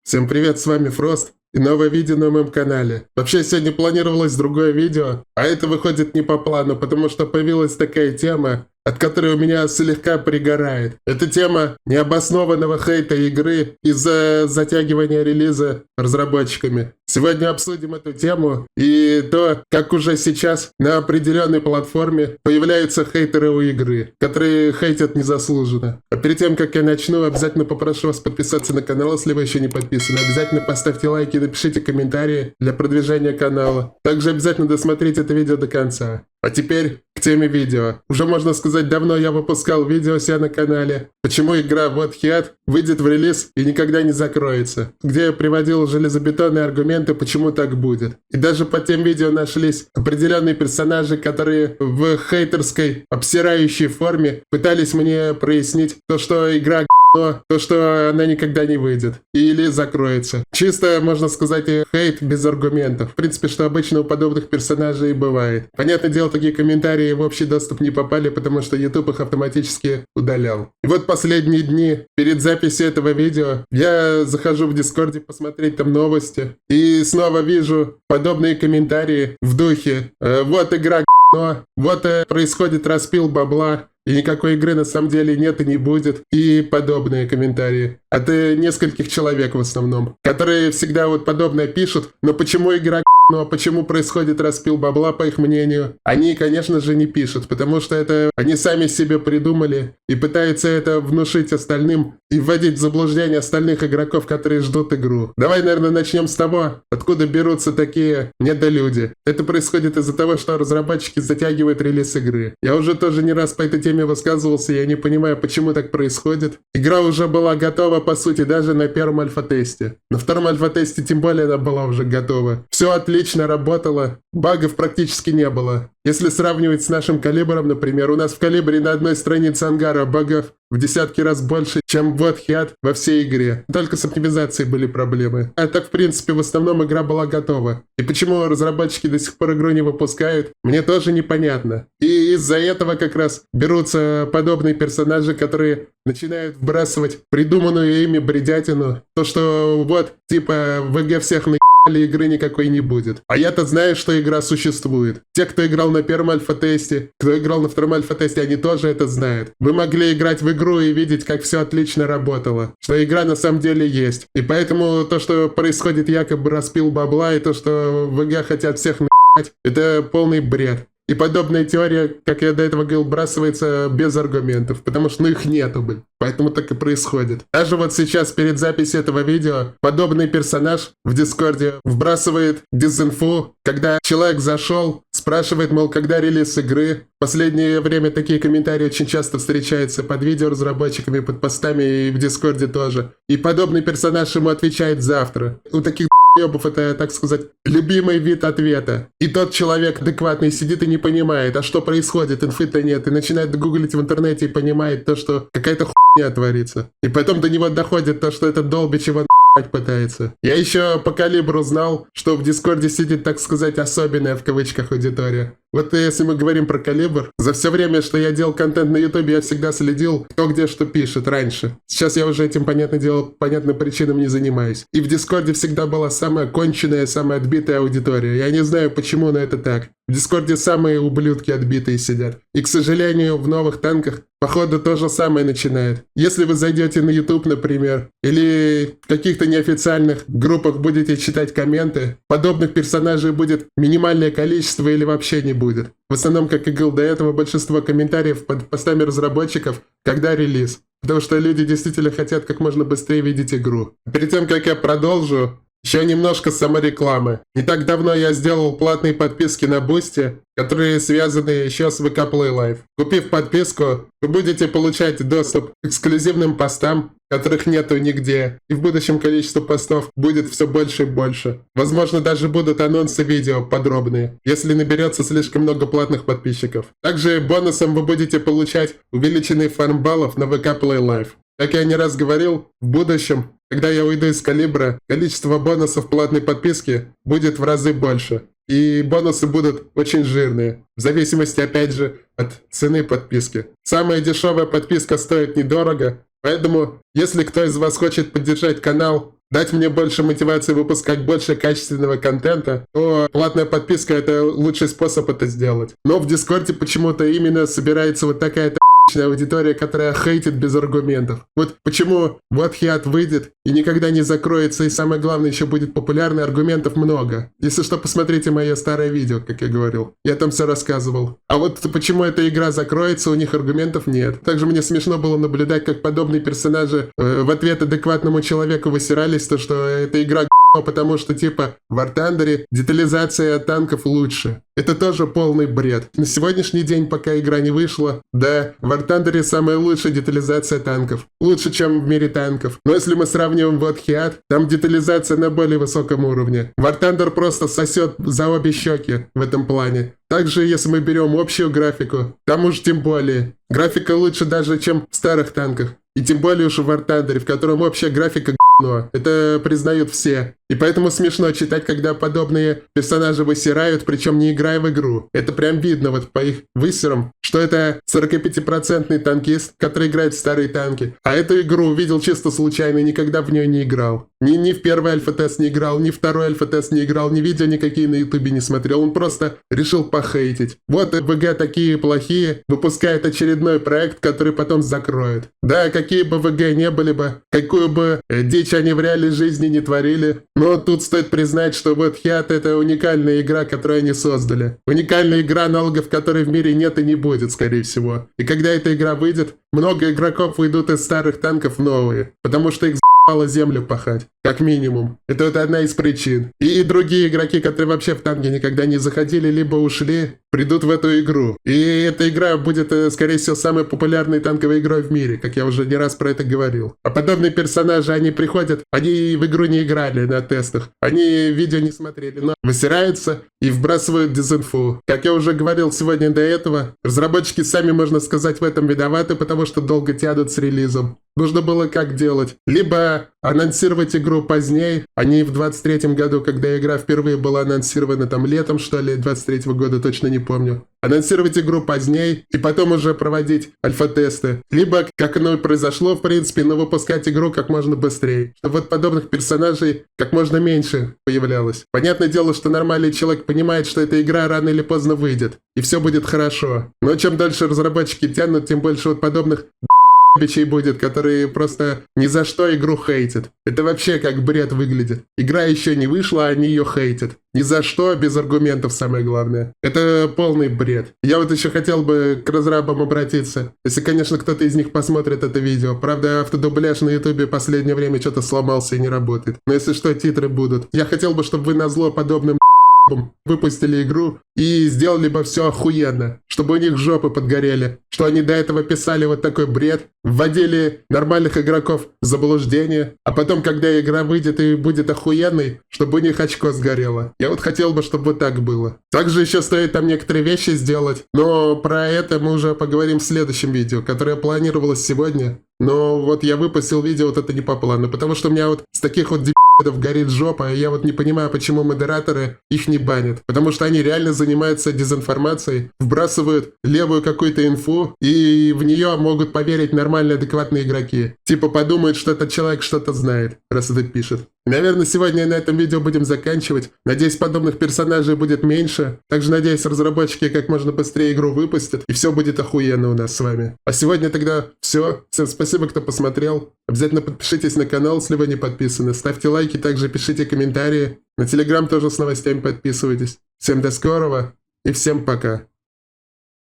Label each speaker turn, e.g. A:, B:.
A: Всем привет, с вами Фрост и новое видео на моем канале. Вообще сегодня планировалось другое видео, а это выходит не по плану, потому что появилась такая тема, от которой у меня слегка пригорает. Это тема необоснованного хейта игры из-за затягивания релиза разработчиками. Сегодня обсудим эту тему и то, как уже сейчас на определенной платформе появляются хейтеры у игры, которые хейтят незаслуженно. А перед тем, как я начну, обязательно попрошу вас подписаться на канал, если вы еще не подписаны. Обязательно поставьте лайки и напишите комментарии для продвижения канала. Также обязательно досмотрите это видео до конца. А теперь к теме видео. Уже можно сказать, давно я выпускал видео себя на канале. Почему игра Вот Хиат выйдет в релиз и никогда не закроется. Где я приводил железобетонные аргументы, почему так будет. И даже под тем видео нашлись определенные персонажи, которые в хейтерской обсирающей форме пытались мне прояснить то, что игра то, что она никогда не выйдет. Или закроется. Чисто, можно сказать, хейт без аргументов. В принципе, что обычно у подобных персонажей и бывает. Понятное дело, такие комментарии в общий доступ не попали, потому что YouTube их автоматически удалял. И вот последние дни, перед записью этого видео, я захожу в Дискорде посмотреть там новости. И снова вижу подобные комментарии в духе «Вот игра вот происходит распил бабла». И никакой игры на самом деле нет и не будет. И подобные комментарии. От нескольких человек в основном. Которые всегда вот подобное пишут. Но почему игра а почему происходит распил бабла, по их мнению? Они, конечно же, не пишут. Потому что это они сами себе придумали. И пытаются это внушить остальным. И вводить в заблуждение остальных игроков, которые ждут игру. Давай, наверное, начнем с того, откуда берутся такие недолюди. Это происходит из-за того, что разработчики затягивают релиз игры. Я уже тоже не раз по этой теме высказывался, я не понимаю, почему так происходит. Игра уже была готова, по сути, даже на первом альфа-тесте. На втором альфа-тесте тем более она была уже готова. Все отлично работало, багов практически не было. Если сравнивать с нашим калибром, например, у нас в калибре на одной странице ангара багов в десятки раз больше, чем Вот Хиат во всей игре. Только с оптимизацией были проблемы. А так, в принципе, в основном игра была готова. И почему разработчики до сих пор игру не выпускают, мне тоже непонятно. И из-за этого как раз берутся подобные персонажи, которые начинают вбрасывать придуманную ими бредятину. То, что вот, типа, ВГ всех игры никакой не будет. А я-то знаю, что игра существует. Те, кто играл на первом альфа-тесте, кто играл на втором альфа-тесте, они тоже это знают. Вы могли играть в игру и видеть, как все отлично работало. Что игра на самом деле есть. И поэтому то, что происходит якобы распил бабла, и то, что ВГ хотят всех это полный бред. И подобная теория, как я до этого говорил, вбрасывается без аргументов, потому что их нету, блин. Поэтому так и происходит. Даже вот сейчас, перед записью этого видео, подобный персонаж в Дискорде вбрасывает дезинфу, когда человек зашел, спрашивает, мол, когда релиз игры. В последнее время такие комментарии очень часто встречаются под видео разработчиками, под постами и в Дискорде тоже. И подобный персонаж ему отвечает завтра. У таких ебов это, так сказать, любимый вид ответа. И тот человек адекватный сидит и не понимает, а что происходит, инфы-то нет, и начинает гуглить в интернете и понимает то, что какая-то хуйня творится. И потом до него доходит то, что этот долбич его пытается. Я еще по калибру знал, что в Дискорде сидит, так сказать, особенная в кавычках аудитория. Вот если мы говорим про калибр, за все время, что я делал контент на ютубе, я всегда следил, кто где что пишет раньше. Сейчас я уже этим, понятное дело, по понятным причинам не занимаюсь. И в Дискорде всегда была самая конченая, самая отбитая аудитория. Я не знаю, почему, но это так. В Дискорде самые ублюдки отбитые сидят. И, к сожалению, в новых танках, походу, то же самое начинает. Если вы зайдете на YouTube, например, или в каких-то неофициальных группах будете читать комменты, подобных персонажей будет минимальное количество или вообще не будет. В основном, как и говорил до этого, большинство комментариев под постами разработчиков, когда релиз. Потому что люди действительно хотят как можно быстрее видеть игру. Перед тем, как я продолжу, еще немножко саморекламы. Не так давно я сделал платные подписки на Boosty, которые связаны еще с VK Play Live. Купив подписку, вы будете получать доступ к эксклюзивным постам, которых нету нигде. И в будущем количество постов будет все больше и больше. Возможно, даже будут анонсы видео подробные, если наберется слишком много платных подписчиков. Также бонусом вы будете получать увеличенный фарм баллов на VK Play Live. Как я не раз говорил, в будущем, когда я уйду из калибра, количество бонусов платной подписки будет в разы больше. И бонусы будут очень жирные, в зависимости, опять же, от цены подписки. Самая дешевая подписка стоит недорого, поэтому, если кто из вас хочет поддержать канал, дать мне больше мотивации выпускать больше качественного контента, то платная подписка — это лучший способ это сделать. Но в Дискорде почему-то именно собирается вот такая аудитория, которая хейтит без аргументов. Вот почему вот Хиат выйдет и никогда не закроется, и самое главное, еще будет популярный, аргументов много. Если что, посмотрите мое старое видео, как я говорил. Я там все рассказывал. А вот почему эта игра закроется, у них аргументов нет. Также мне смешно было наблюдать, как подобные персонажи в ответ адекватному человеку высирались, то что эта игра потому что типа в War Thunder детализация танков лучше. Это тоже полный бред. На сегодняшний день, пока игра не вышла, да, в War Thunder самая лучшая детализация танков. Лучше, чем в мире танков. Но если мы сравниваем вот Хиат, там детализация на более высоком уровне. War Thunder просто сосет за обе щеки в этом плане. Также, если мы берем общую графику, там уж тем более. Графика лучше даже, чем в старых танках. И тем более уж в War Thunder, в котором общая графика г***но. Это признают все. И поэтому смешно читать, когда подобные персонажи высирают, причем не играя в игру. Это прям видно вот по их высерам, что это 45% танкист, который играет в старые танки. А эту игру увидел чисто случайно и никогда в нее не играл. Ни в первый альфа-тест не играл, ни второй альфа-тест не играл, ни видео никакие на ютубе не смотрел. Он просто решил похейтить. Вот ВГ такие плохие, выпускает очередной проект, который потом закроет. Да, какие бы ВГ не были бы, какую бы дичь они в реальной жизни не творили, но тут стоит признать, что вот Хиат — это уникальная игра, которую они создали. Уникальная игра, аналогов которой в мире нет и не будет, скорее всего. И когда эта игра выйдет, много игроков выйдут из старых танков в новые, потому что их за***ало землю пахать, как минимум. Это вот одна из причин. И другие игроки, которые вообще в танки никогда не заходили, либо ушли, придут в эту игру. И эта игра будет, скорее всего, самой популярной танковой игрой в мире, как я уже не раз про это говорил. А подобные персонажи, они приходят, они в игру не играли на тестах, они видео не смотрели, но высираются и вбрасывают дезинфу. Как я уже говорил сегодня до этого, разработчики сами, можно сказать, в этом виноваты, потому что долго тянут с релизом. Нужно было как делать? Либо анонсировать игру позднее, а не в 23-м году, когда игра впервые была анонсирована там летом, что ли, 23-го года, точно не помню. Анонсировать игру позднее и потом уже проводить альфа-тесты. Либо, как оно и произошло, в принципе, но выпускать игру как можно быстрее. Чтобы вот подобных персонажей как можно меньше появлялось. Понятное дело, что нормальный человек понимает, что эта игра рано или поздно выйдет. И все будет хорошо. Но чем дальше разработчики тянут, тем больше вот подобных бичей будет, которые просто ни за что игру хейтят. Это вообще как бред выглядит. Игра еще не вышла, а они ее хейтят. Ни за что, без аргументов, самое главное. Это полный бред. Я вот еще хотел бы к разрабам обратиться. Если, конечно, кто-то из них посмотрит это видео. Правда, автодубляж на ютубе в последнее время что-то сломался и не работает. Но если что, титры будут. Я хотел бы, чтобы вы назло подобным выпустили игру и сделали бы все охуенно, чтобы у них жопы подгорели, что они до этого писали вот такой бред, вводили нормальных игроков в заблуждение, а потом, когда игра выйдет и будет охуенной, чтобы у них очко сгорело. Я вот хотел бы, чтобы вот так было. Также еще стоит там некоторые вещи сделать, но про это мы уже поговорим в следующем видео, которое планировалось сегодня. Но вот я выпустил видео, вот это не по плану, потому что у меня вот с таких вот дебилов горит жопа, и я вот не понимаю, почему модераторы их не банят. Потому что они реально занимаются дезинформацией, вбрасывают левую какую-то инфу, и в нее могут поверить нормальные, адекватные игроки. Типа подумают, что этот человек что-то знает, раз это пишет. Наверное, сегодня на этом видео будем заканчивать. Надеюсь, подобных персонажей будет меньше. Также надеюсь, разработчики как можно быстрее игру выпустят, и все будет охуенно у нас с вами. А сегодня тогда все. Всем спасибо, кто посмотрел. Обязательно подпишитесь на канал, если вы не подписаны. Ставьте лайки, также пишите комментарии. На Телеграм тоже с новостями подписывайтесь. Всем до скорого и всем пока.